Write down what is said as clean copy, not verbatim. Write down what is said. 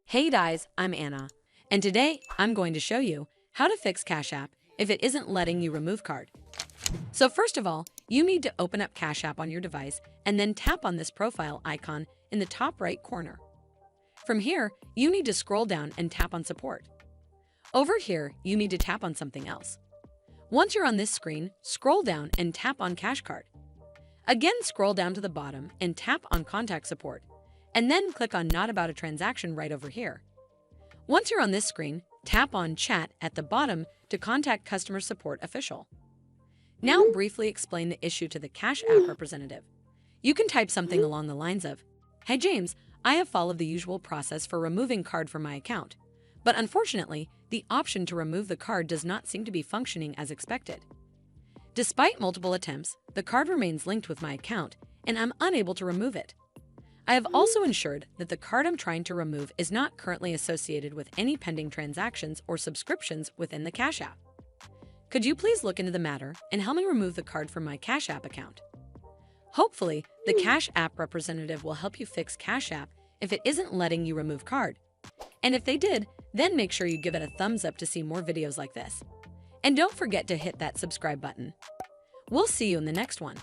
Hey guys, I'm Anna, and today I'm going to show you how to fix Cash App if it isn't letting you remove card. So first of all, you need to open up Cash App on your device and then tap on this profile icon in the top right corner. From here, you need to scroll down and tap on support. Over here, you need to tap on something else. Once you're on this screen, scroll down and tap on Cash Card. Again, scroll down to the bottom and tap on Contact Support, and then click on Not About a Transaction right over here. Once you're on this screen, tap on Chat at the bottom to contact Customer Support Official. Now briefly explain the issue to the Cash App representative. You can type something along the lines of, "Hey James, I have followed the usual process for removing card from my account, but unfortunately, the option to remove the card does not seem to be functioning as expected. Despite multiple attempts, the card remains linked with my account, and I'm unable to remove it. I have also ensured that the card I'm trying to remove is not currently associated with any pending transactions or subscriptions within the Cash App. Could you please look into the matter and help me remove the card from my Cash App account?" Hopefully, the Cash App representative will help you fix Cash App if it isn't letting you remove card. And if they did, then make sure you give it a thumbs up to see more videos like this. And don't forget to hit that subscribe button. We'll see you in the next one.